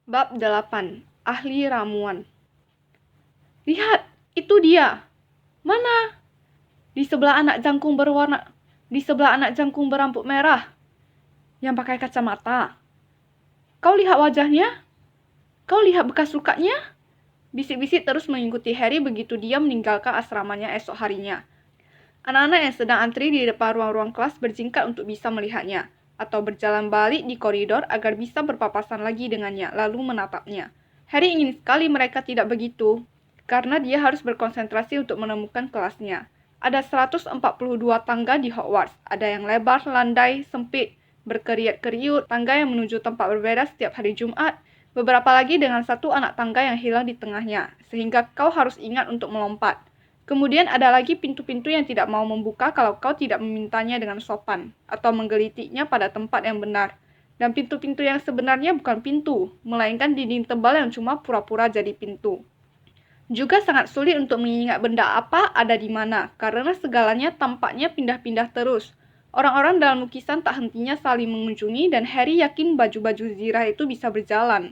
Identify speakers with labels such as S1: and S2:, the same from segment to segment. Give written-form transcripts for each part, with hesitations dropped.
S1: Bab 8. Ahli ramuan. Lihat, itu dia. Mana? Di sebelah anak jangkung berambut merah yang pakai kacamata. Kau lihat wajahnya? Kau lihat bekas lukanya? Bisik-bisik terus mengikuti Harry begitu dia meninggalkan asramanya esok harinya. Anak-anak yang sedang antri di depan ruang-ruang kelas berjingkat untuk bisa melihatnya, atau berjalan balik di koridor agar bisa berpapasan lagi dengannya, lalu menatapnya. Harry ingin sekali mereka tidak begitu, karena dia harus berkonsentrasi untuk menemukan kelasnya. Ada 142 tangga di Hogwarts, ada yang lebar, landai, sempit, berkeriut-keriut, tangga yang menuju tempat berbeda setiap hari Jumat, beberapa lagi dengan satu anak tangga yang hilang di tengahnya, sehingga kau harus ingat untuk melompat. Kemudian ada lagi pintu-pintu yang tidak mau membuka kalau kau tidak memintanya dengan sopan, atau menggelitiknya pada tempat yang benar. Dan pintu-pintu yang sebenarnya bukan pintu, melainkan dinding tebal yang cuma pura-pura jadi pintu. Juga sangat sulit untuk mengingat benda apa ada di mana, karena segalanya tampaknya pindah-pindah terus. Orang-orang dalam lukisan tak hentinya saling mengunjungi dan Harry yakin baju-baju zirah itu bisa berjalan.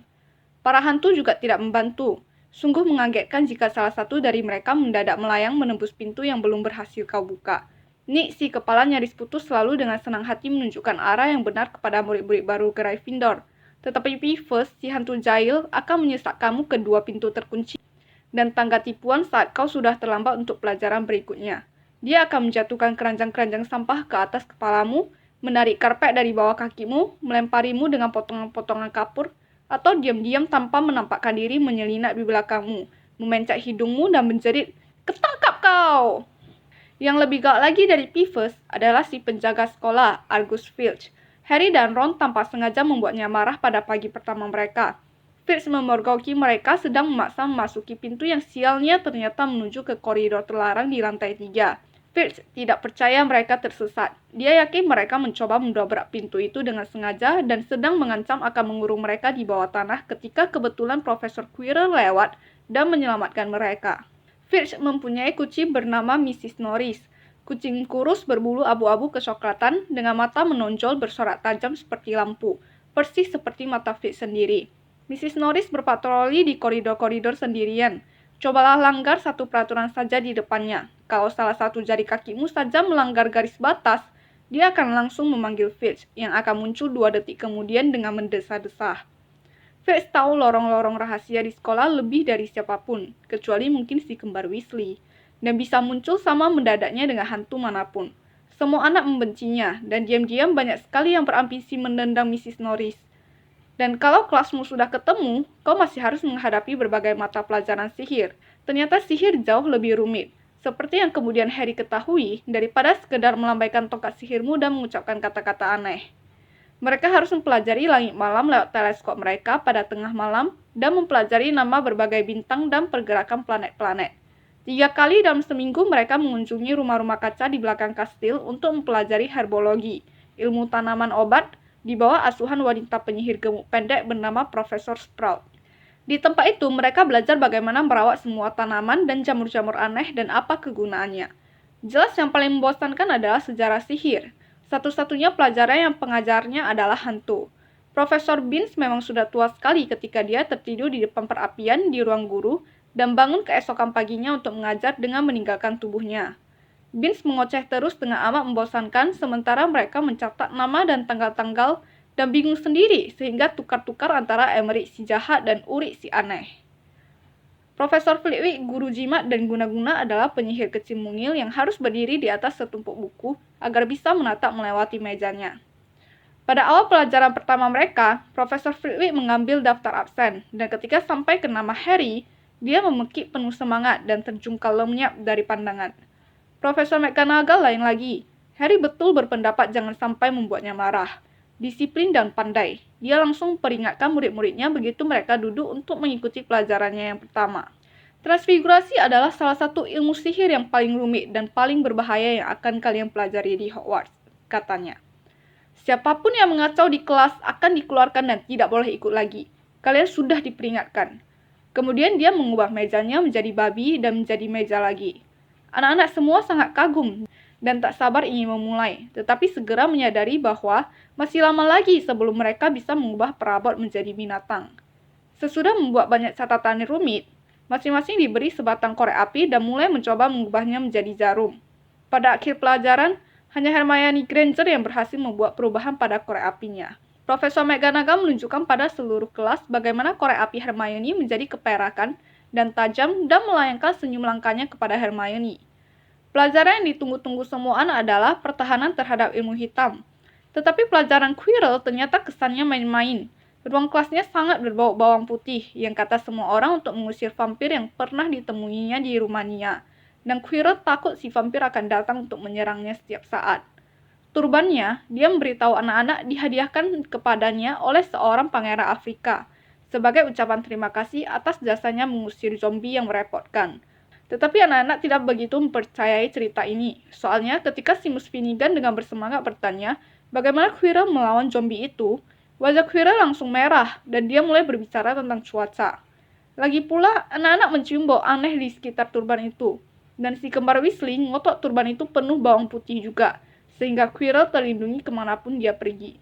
S1: Para hantu juga tidak membantu. Sungguh mengagetkan jika salah satu dari mereka mendadak melayang menembus pintu yang belum berhasil kau buka. Nick, si kepala nyaris putus, selalu dengan senang hati menunjukkan arah yang benar kepada murid-murid baru Gryffindor. Tetapi Beavers, si hantu jahil, akan menyesak kamu ke dua pintu terkunci dan tangga tipuan saat kau sudah terlambat untuk pelajaran berikutnya. Dia akan menjatuhkan keranjang-keranjang sampah ke atas kepalamu, menarik karpet dari bawah kakimu, melemparimu dengan potongan-potongan kapur, atau diam-diam tanpa menampakkan diri menyelinap di belakangmu, memencet hidungmu dan menjerit, "Ketangkap kau!" Yang lebih gawat lagi dari Beavers adalah si penjaga sekolah, Argus Filch. Harry dan Ron tanpa sengaja membuatnya marah pada pagi pertama mereka. Filch memergoki mereka sedang memaksa memasuki pintu yang sialnya ternyata menuju ke koridor terlarang di lantai 3. Filch tidak percaya mereka tersesat. Dia yakin mereka mencoba mendobrak pintu itu dengan sengaja dan sedang mengancam akan mengurung mereka di bawah tanah ketika kebetulan Profesor Quirrell lewat dan menyelamatkan mereka. Filch mempunyai kucing bernama Mrs. Norris. Kucing kurus berbulu abu-abu kecoklatan dengan mata menonjol bersorak tajam seperti lampu, persis seperti mata Filch sendiri. Mrs. Norris berpatroli di koridor-koridor sendirian. Cobalah langgar satu peraturan saja di depannya. Kalau salah satu jari kakimu saja melanggar garis batas, dia akan langsung memanggil Filch, yang akan muncul 2 detik kemudian dengan mendesah-desah. Filch tahu lorong-lorong rahasia di sekolah lebih dari siapapun, kecuali mungkin si kembar Weasley, dan bisa muncul sama mendadaknya dengan hantu manapun. Semua anak membencinya, dan diam-diam banyak sekali yang berambisi menendang Mrs. Norris. Dan kalau kelasmu sudah ketemu, kau masih harus menghadapi berbagai mata pelajaran sihir. Ternyata sihir jauh lebih rumit. Seperti yang kemudian Harry ketahui, daripada sekedar melambaikan tongkat sihirmu dan mengucapkan kata-kata aneh. Mereka harus mempelajari langit malam lewat teleskop mereka pada tengah malam dan mempelajari nama berbagai bintang dan pergerakan planet-planet. 3 kali dalam seminggu mereka mengunjungi rumah-rumah kaca di belakang kastil untuk mempelajari herbologi, ilmu tanaman obat, di bawah asuhan wanita penyihir gemuk pendek bernama Profesor Sprout. Di tempat itu mereka belajar bagaimana merawat semua tanaman dan jamur-jamur aneh dan apa kegunaannya. Jelas yang paling membosankan adalah sejarah sihir. Satu-satunya pelajaran yang pengajarnya adalah hantu. Profesor Binns memang sudah tua sekali ketika dia tertidur di depan perapian di ruang guru dan bangun keesokan paginya untuk mengajar dengan meninggalkan tubuhnya. Binns mengoceh terus dengan amat membosankan sementara mereka mencatat nama dan tanggal-tanggal dan bingung sendiri sehingga tukar-tukar antara Emerick si jahat dan Urik si aneh. Profesor Flitwick, guru jimat dan guna-guna, adalah penyihir kecil mungil yang harus berdiri di atas setumpuk buku agar bisa menatap melewati mejanya. Pada awal pelajaran pertama mereka, Profesor Flitwick mengambil daftar absen, dan ketika sampai ke nama Harry, dia memekik penuh semangat dan terjungkal lenyap dari pandangan. Profesor McGonagall lain lagi. Harry betul berpendapat jangan sampai membuatnya marah. Disiplin dan pandai. Dia langsung peringatkan murid-muridnya begitu mereka duduk untuk mengikuti pelajarannya yang pertama. Transfigurasi adalah salah satu ilmu sihir yang paling rumit dan paling berbahaya yang akan kalian pelajari di Hogwarts, katanya. Siapapun yang mengacau di kelas akan dikeluarkan dan tidak boleh ikut lagi. Kalian sudah diperingatkan. Kemudian dia mengubah mejanya menjadi babi dan menjadi meja lagi. Anak-anak semua sangat kagum dan tak sabar ingin memulai, tetapi segera menyadari bahwa masih lama lagi sebelum mereka bisa mengubah perabot menjadi binatang. Sesudah membuat banyak catatan rumit, masing-masing diberi sebatang korek api dan mulai mencoba mengubahnya menjadi jarum. Pada akhir pelajaran, hanya Hermione Granger yang berhasil membuat perubahan pada korek apinya. Profesor McGonagall menunjukkan pada seluruh kelas bagaimana korek api Hermione menjadi keperakan dan tajam dan melayangkan senyum langkanya kepada Hermione. Pelajaran yang ditunggu-tunggu semua anak adalah pertahanan terhadap ilmu hitam. Tetapi pelajaran Quirrell ternyata kesannya main-main. Ruang kelasnya sangat berbau bawang putih, yang kata semua orang untuk mengusir vampir yang pernah ditemuinya di Rumania. Dan Quirrell takut si vampir akan datang untuk menyerangnya setiap saat. Turbannya, dia memberitahu anak-anak dihadiahkan kepadanya oleh seorang pangeran Afrika, sebagai ucapan terima kasih atas jasanya mengusir zombie yang merepotkan. Tetapi anak-anak tidak begitu mempercayai cerita ini. Soalnya ketika Seamus Finnegan dengan bersemangat bertanya bagaimana Quirrell melawan zombie itu, wajah Quirrell langsung merah dan dia mulai berbicara tentang cuaca. Lagi pula, anak-anak mencium bau aneh di sekitar turban itu. Dan si kembar Weasley ngotot turban itu penuh bawang putih juga, sehingga Quirrell terlindungi kemanapun dia pergi.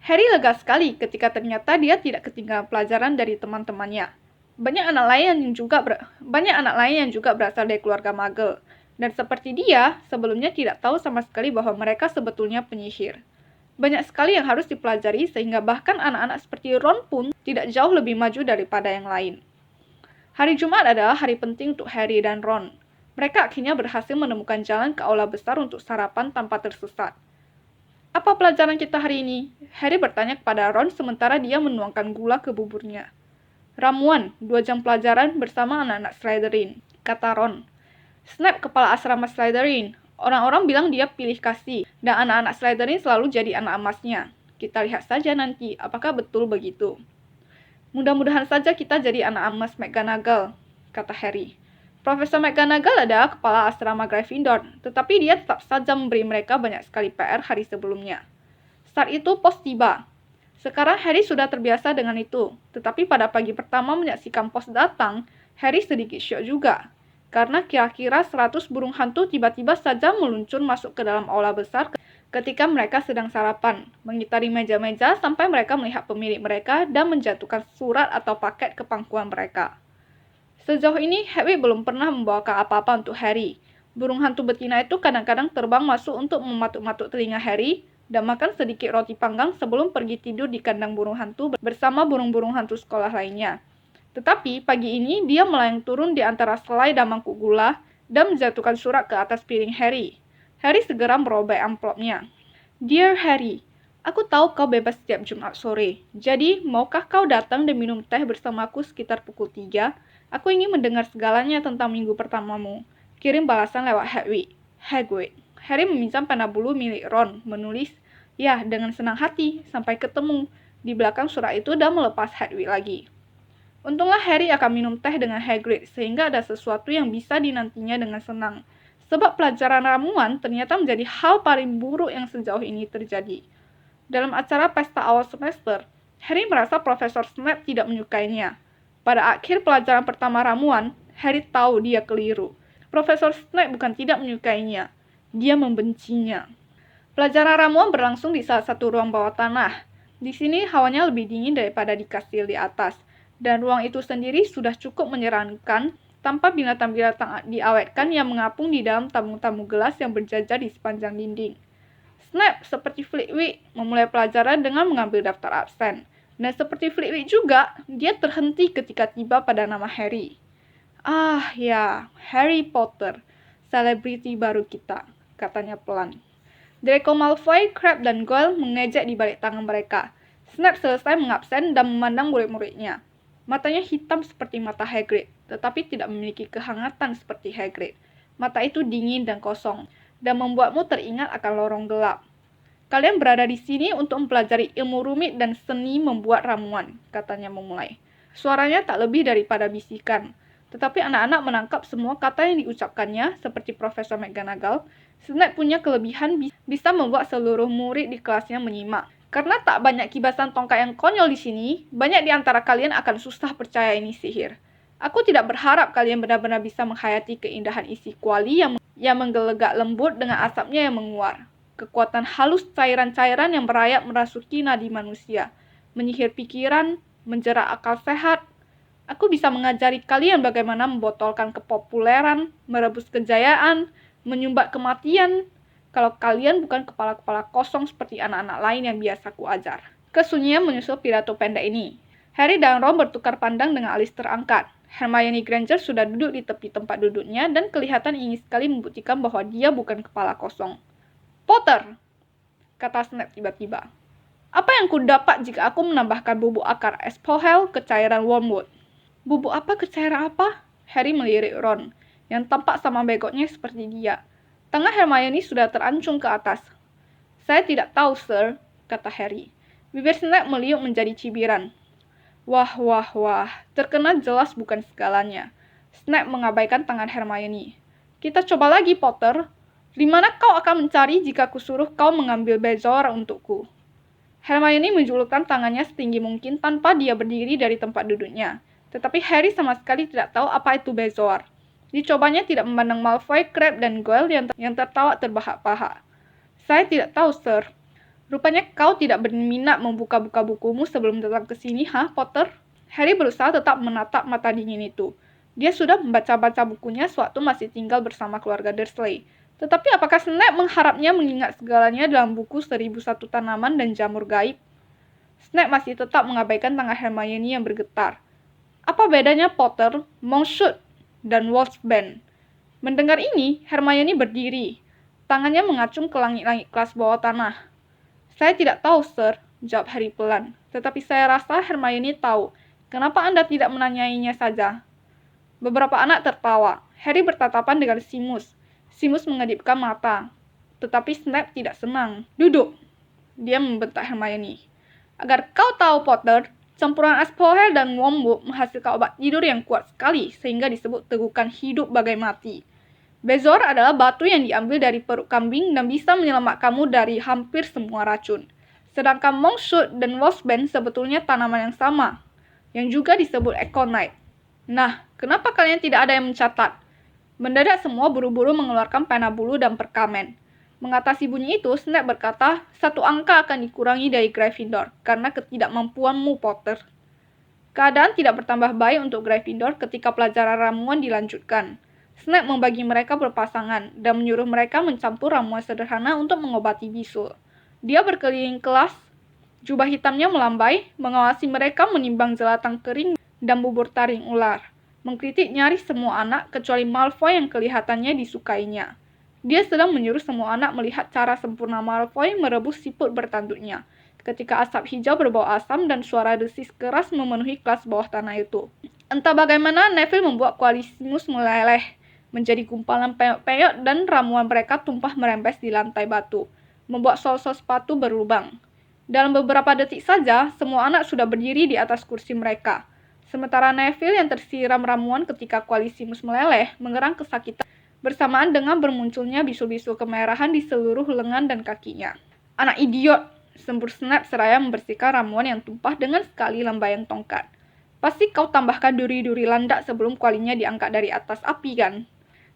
S1: Harry lega sekali ketika ternyata dia tidak ketinggalan pelajaran dari teman-temannya. Banyak anak lain yang juga berasal dari keluarga Muggle. Dan seperti dia, sebelumnya tidak tahu sama sekali bahwa mereka sebetulnya penyihir. Banyak sekali yang harus dipelajari sehingga bahkan anak-anak seperti Ron pun tidak jauh lebih maju daripada yang lain. Hari Jumat adalah hari penting untuk Harry dan Ron. Mereka akhirnya berhasil menemukan jalan ke aula besar untuk sarapan tanpa tersesat. Apa pelajaran kita hari ini? Harry bertanya kepada Ron sementara dia menuangkan gula ke buburnya. Ramuan, 2 jam pelajaran bersama anak-anak Slytherin, kata Ron. Snape kepala asrama Slytherin. Orang-orang bilang dia pilih kasih, dan anak-anak Slytherin selalu jadi anak emasnya. Kita lihat saja nanti, apakah betul begitu. Mudah-mudahan saja kita jadi anak emas McGonagall, kata Harry. Profesor McGonagall adalah kepala asrama Gryffindor, tetapi dia tetap saja memberi mereka banyak sekali PR hari sebelumnya. Saat itu pos tiba. Sekarang Harry sudah terbiasa dengan itu, tetapi pada pagi pertama menyaksikan pos datang, Harry sedikit syok juga. Karena kira-kira 100 burung hantu tiba-tiba saja meluncur masuk ke dalam aula besar ketika mereka sedang sarapan, mengitari meja-meja sampai mereka melihat pemilik mereka dan menjatuhkan surat atau paket ke pangkuan mereka. Sejauh ini, Hedwig belum pernah membawakan apa-apa untuk Harry. Burung hantu betina itu kadang-kadang terbang masuk untuk mematuk-matuk telinga Harry dan makan sedikit roti panggang sebelum pergi tidur di kandang burung hantu bersama burung-burung hantu sekolah lainnya. Tetapi pagi ini dia melayang turun di antara selai dan mangkuk gula dan menjatuhkan surat ke atas piring Harry. Harry segera merobek amplopnya. Dear Harry, aku tahu kau bebas setiap Jumat sore. Jadi, maukah kau datang dan minum teh bersamaku sekitar pukul 3? Aku ingin mendengar segalanya tentang minggu pertamamu. Kirim balasan lewat Hedwig. Hagrid. Harry meminjam pena bulu milik Ron, menulis, ya, dengan senang hati, sampai ketemu, di belakang surat itu dan melepas Hedwig lagi. Untunglah Harry akan minum teh dengan Hagrid, sehingga ada sesuatu yang bisa dinantinya dengan senang. Sebab pelajaran ramuan ternyata menjadi hal paling buruk yang sejauh ini terjadi. Dalam acara pesta awal semester, Harry merasa Profesor Snape tidak menyukainya. Pada akhir pelajaran pertama ramuan, Harry tahu dia keliru. Profesor Snape bukan tidak menyukainya, dia membencinya. Pelajaran ramuan berlangsung di salah satu ruang bawah tanah. Di sini hawanya lebih dingin daripada di kastil di atas. Dan ruang itu sendiri sudah cukup menyeramkan tanpa binatang-binatang diawetkan yang mengapung di dalam tamu-tamu gelas yang berjajar di sepanjang dinding. Snape, seperti Flitwick, memulai pelajaran dengan mengambil daftar absen. Dan seperti Flitwick juga, dia terhenti ketika tiba pada nama Harry. Ah ya, Harry Potter, selebriti baru kita, katanya pelan. Draco Malfoy, Crabbe, dan Goyle mengejek di balik tangan mereka. Snape selesai mengabsen dan memandang murid-muridnya. Matanya hitam seperti mata Hagrid, tetapi tidak memiliki kehangatan seperti Hagrid. Mata itu dingin dan kosong, dan membuatmu teringat akan lorong gelap. Kalian berada di sini untuk mempelajari ilmu rumit dan seni membuat ramuan, katanya memulai. Suaranya tak lebih daripada bisikan, tetapi anak-anak menangkap semua kata yang diucapkannya, seperti Profesor McGonagall. Snape punya kelebihan bisa membuat seluruh murid di kelasnya menyimak. Karena tak banyak kibasan tongkat yang konyol di sini, banyak di antara kalian akan susah percaya ini sihir. Aku tidak berharap kalian benar-benar bisa menghayati keindahan isi kuali yang menggelegak lembut dengan asapnya yang menguar. Kekuatan halus cairan-cairan yang merayap merasuki nadi manusia, menyihir pikiran, menjerat akal sehat, Aku bisa mengajari kalian bagaimana membotolkan kepopuleran, merebus kejayaan, menyumbat kematian, kalau kalian bukan kepala-kepala kosong seperti anak-anak lain yang biasa ku ajar. Kesunyian menyusul pidato pendek ini. Harry dan Ron bertukar pandang dengan alis terangkat. Hermione Granger sudah duduk di tepi tempat duduknya dan kelihatan ingin sekali membuktikan bahwa dia bukan kepala kosong. "Potter," kata Snape tiba-tiba. "Apa yang ku dapat jika aku menambahkan bubuk akar Espohel ke cairan Wormwood?" "Bubuk apa ke cairan apa?" Harry melirik Ron, yang tampak sama begotnya seperti dia. Tangan Hermione sudah terancung ke atas. "Saya tidak tahu, Sir," kata Harry. Bibir Snape meliuk menjadi cibiran. Wah, terkena jelas bukan segalanya. Snape mengabaikan tangan Hermione. "Kita coba lagi, Potter. Di mana kau akan mencari jika kusuruh kau mengambil Bezoar untukku?" Hermione menjulurkan tangannya setinggi mungkin tanpa dia berdiri dari tempat duduknya. Tetapi Harry sama sekali tidak tahu apa itu Bezoar. Dicobanya tidak memandang Malfoy, Crabbe, dan Goyle yang tertawa terbahak-bahak. "Saya tidak tahu, Sir." "Rupanya kau tidak berminat membuka-buka bukumu sebelum datang ke sini, Potter?" Harry berusaha tetap menatap mata dingin itu. Dia sudah membaca-baca bukunya sewaktu masih tinggal bersama keluarga Dursley. Tetapi apakah Snape mengharapnya mengingat segalanya dalam buku 1001 Tanaman dan Jamur Gaib? Snape masih tetap mengabaikan tangan Hermione yang bergetar. "Apa bedanya Potter, Monkshot, dan Wolfsbane?" Mendengar ini, Hermione berdiri. Tangannya mengacung ke langit-langit kelas bawah tanah. "Saya tidak tahu, Sir," jawab Harry pelan. "Tetapi saya rasa Hermione tahu. Kenapa Anda tidak menanyainya saja?" Beberapa anak tertawa. Harry bertatapan dengan Seamus. Seamus mengedipkan mata. Tetapi Snape tidak senang. "Duduk," dia membentak Hermione. "Agar kau tahu, Potter, campuran Espohel dan Wormwood menghasilkan obat tidur yang kuat sekali sehingga disebut tegukan hidup bagai mati. Bezoar adalah batu yang diambil dari perut kambing dan bisa menyelamatkanmu dari hampir semua racun. Sedangkan Monkshot dan Wolfsbane sebetulnya tanaman yang sama, yang juga disebut Aconite. Nah, kenapa kalian tidak ada yang mencatat?" Mendadak semua buru-buru mengeluarkan pena bulu dan perkamen. Mengatasi bunyi itu, Snape berkata, "1 angka akan dikurangi dari Gryffindor, karena ketidakmampuanmu, Potter." Keadaan tidak bertambah baik untuk Gryffindor ketika pelajaran ramuan dilanjutkan. Snape membagi mereka berpasangan, dan menyuruh mereka mencampur ramuan sederhana untuk mengobati bisul. Dia berkeliling kelas, jubah hitamnya melambai, mengawasi mereka menimbang jelatang kering dan bubur taring ular. Mengkritik nyaris semua anak kecuali Malfoy yang kelihatannya disukainya. Dia sedang menyuruh semua anak melihat cara sempurna Malfoy merebus siput bertanduknya, ketika asap hijau berbau asam dan suara desis keras memenuhi kelas bawah tanah itu. Entah bagaimana Neville membuat Qualisimus meleleh menjadi gumpalan peyot-peyot dan ramuan mereka tumpah merembes di lantai batu, membuat sol-sol sepatu berlubang. Dalam beberapa detik saja, semua anak sudah berdiri di atas kursi mereka. Sementara Neville yang tersiram ramuan ketika Qualisimus meleleh, mengerang kesakitan bersamaan dengan bermunculnya bisul-bisul kemerahan di seluruh lengan dan kakinya. "Anak idiot!" sembur Snape seraya membersihkan ramuan yang tumpah dengan sekali lambaian tongkat. "Pasti kau tambahkan duri-duri landak sebelum kualinya diangkat dari atas api, kan?"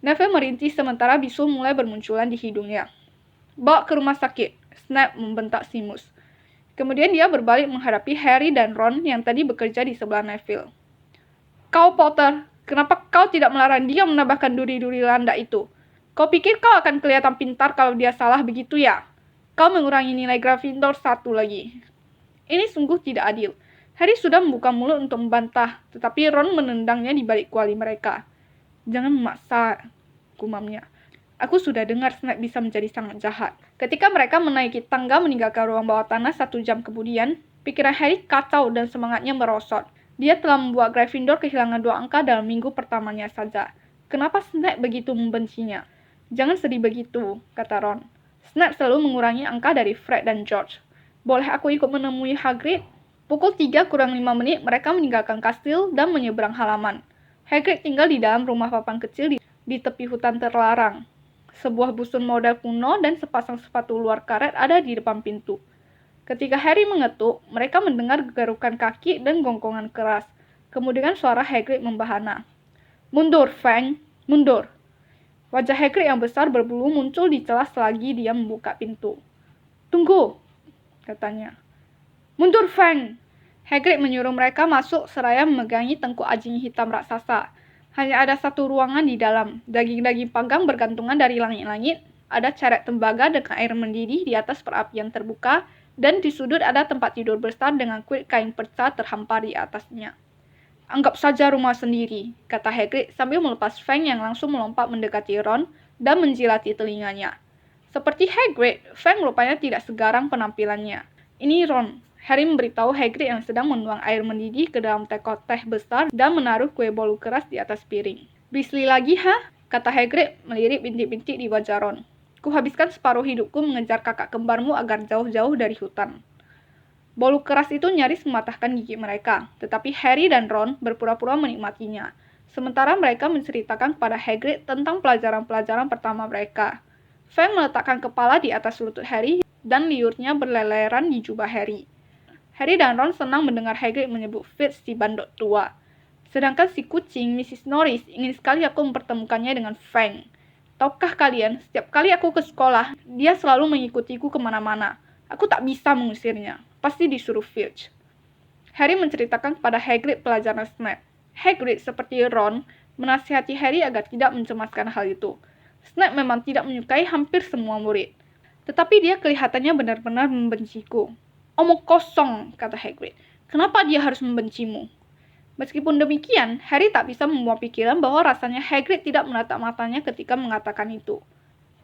S1: Neville merintih sementara bisul mulai bermunculan di hidungnya. "Bawa ke rumah sakit," Snape membentak Seamus. Kemudian dia berbalik menghadapi Harry dan Ron yang tadi bekerja di sebelah Neville. "Kau, Potter, kenapa kau tidak melarang dia menambahkan duri-duri landak itu? Kau pikir kau akan kelihatan pintar kalau dia salah begitu ya? Kau mengurangi nilai Gryffindor 1 lagi." Ini sungguh tidak adil. Harry sudah membuka mulut untuk membantah, tetapi Ron menendangnya di balik kuali mereka. "Jangan memaksa," gumamnya. "Aku sudah dengar Snape bisa menjadi sangat jahat." Ketika mereka menaiki tangga meninggalkan ruang bawah tanah 1 jam kemudian, pikiran Harry kacau dan semangatnya merosot. Dia telah membuat Gryffindor kehilangan 2 angka dalam minggu pertamanya saja. Kenapa Snape begitu membencinya? "Jangan sedih begitu," kata Ron. "Snape selalu mengurangi angka dari Fred dan George. Boleh aku ikut menemui Hagrid?" Pukul 3 kurang 5 menit mereka meninggalkan kastil dan menyeberang halaman. Hagrid tinggal di dalam rumah papan kecil di tepi hutan terlarang. Sebuah busun model kuno dan sepasang sepatu luar karet ada di depan pintu. Ketika Harry mengetuk, mereka mendengar gegarukan kaki dan gonggongan keras. Kemudian suara Hagrid membahana. "Mundur, Fang! Mundur!" Wajah Hagrid yang besar berbulu muncul di celah selagi dia membuka pintu. "Tunggu," katanya. "Mundur, Fang!" Hagrid menyuruh mereka masuk seraya memegangi tengku anjing hitam raksasa. Hanya ada satu ruangan di dalam. Daging-daging panggang bergantungan dari langit-langit. Ada ceret tembaga dengan air mendidih di atas perapian terbuka. Dan di sudut ada tempat tidur besar dengan kuil kain perca terhampar di atasnya. Anggap saja rumah sendiri, kata Hagrid sambil melepas Fang yang langsung melompat mendekati Ron dan menjilati telinganya. Seperti Hagrid, Fang rupanya tidak segarang penampilannya. Ini Ron. Harry memberitahu Hagrid yang sedang menuang air mendidih ke dalam teko teh besar dan menaruh kue bolu keras di atas piring. Weasley lagi, ha? Kata Hagrid melirik bintik-bintik di wajah Ron. Kuhabiskan separuh hidupku mengejar kakak kembarmu agar jauh-jauh dari hutan. Bolu keras itu nyaris mematahkan gigi mereka, tetapi Harry dan Ron berpura-pura menikmatinya. Sementara mereka menceritakan kepada Hagrid tentang pelajaran-pelajaran pertama mereka. Fang meletakkan kepala di atas lutut Harry dan liurnya berleleran di jubah Harry. Harry dan Ron senang mendengar Hagrid menyebut Fitz si bandot tua. Sedangkan si kucing, Mrs. Norris, ingin sekali aku mempertemukannya dengan Fang. Tahukah kalian, setiap kali aku ke sekolah, dia selalu mengikutiku kemana-mana. Aku tak bisa mengusirnya. Pasti disuruh Filch. Harry menceritakan kepada Hagrid pelajaran Snape. Hagrid, seperti Ron, menasihati Harry agar tidak mencemaskan hal itu. Snape memang tidak menyukai hampir semua murid. Tetapi dia kelihatannya benar-benar membenciku. Omong kosong, kata Hagrid. Kenapa dia harus membencimu? Meskipun demikian, Harry tak bisa membuang pikiran bahwa rasanya Hagrid tidak menatap matanya ketika mengatakan itu.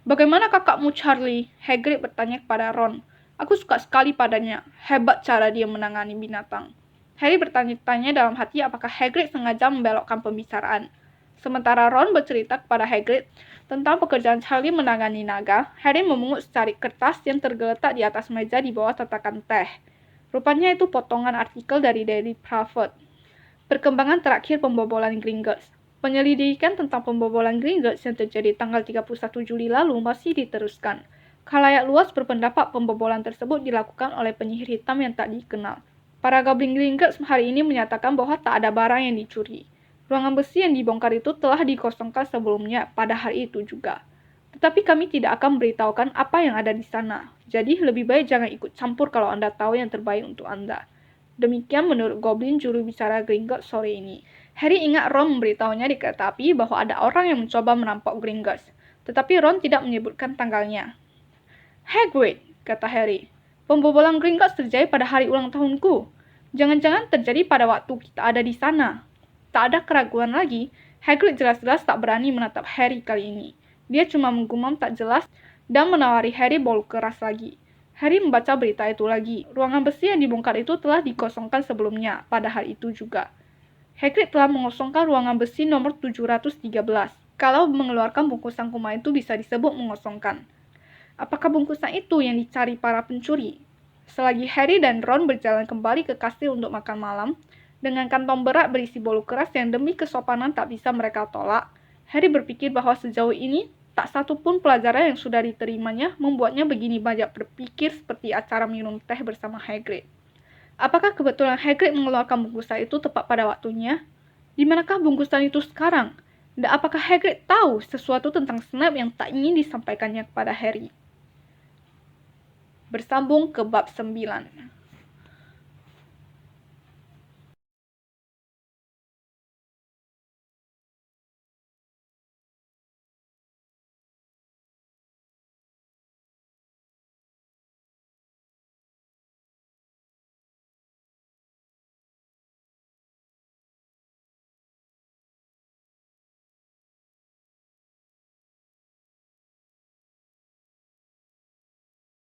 S1: Bagaimana kakakmu Charlie? Hagrid bertanya kepada Ron. Aku suka sekali padanya. Hebat cara dia menangani binatang. Harry bertanya-tanya dalam hati apakah Hagrid sengaja membelokkan pembicaraan. Sementara Ron bercerita kepada Hagrid tentang pekerjaan Charlie menangani naga, Harry memungut secarik kertas yang tergeletak di atas meja di bawah tatakan teh. Rupanya itu potongan artikel dari Daily Prophet. Perkembangan terakhir pembobolan Gringotts. Penyelidikan tentang pembobolan Gringotts yang terjadi tanggal 31 Juli lalu masih diteruskan. Khalayak luas berpendapat pembobolan tersebut dilakukan oleh penyihir hitam yang tak dikenal. Para Goblin Gringotts hari ini menyatakan bahwa tak ada barang yang dicuri. Ruangan besi yang dibongkar itu telah dikosongkan sebelumnya pada hari itu juga. Tetapi kami tidak akan memberitahukan apa yang ada di sana. Jadi lebih baik jangan ikut campur kalau Anda tahu yang terbaik untuk Anda. Demikian menurut Goblin juru bicara Gringotts sore ini. Harry ingat Ron memberitahunya di kereta api bahwa ada orang yang mencoba merampok Gringotts. Tetapi Ron tidak menyebutkan tanggalnya. Hagrid, kata Harry. Pembobolan Gringotts terjadi pada hari ulang tahunku. Jangan-jangan terjadi pada waktu kita ada di sana. Tak ada keraguan lagi, Hagrid jelas-jelas tak berani menatap Harry kali ini. Dia cuma menggumam tak jelas dan menawari Harry bolu keras lagi. Harry membaca berita itu lagi. Ruangan besi yang dibongkar itu telah dikosongkan sebelumnya, pada hari itu juga. Hagrid telah mengosongkan ruangan besi nomor 713. Kalau mengeluarkan bungkusan kuman itu bisa disebut mengosongkan. Apakah bungkusan itu yang dicari para pencuri? Selagi Harry dan Ron berjalan kembali ke kastil untuk makan malam, dengan kantong berat berisi bolu keras yang demi kesopanan tak bisa mereka tolak, Harry berpikir bahwa sejauh ini, tak satu pun pelajaran yang sudah diterimanya membuatnya begini banyak berpikir seperti acara minum teh bersama Hagrid. Apakah kebetulan Hagrid mengeluarkan bungkusan itu tepat pada waktunya? Di manakah bungkusan itu sekarang? Dan apakah Hagrid tahu sesuatu tentang Snape yang tak ingin disampaikannya kepada Harry? Bersambung ke bab 9.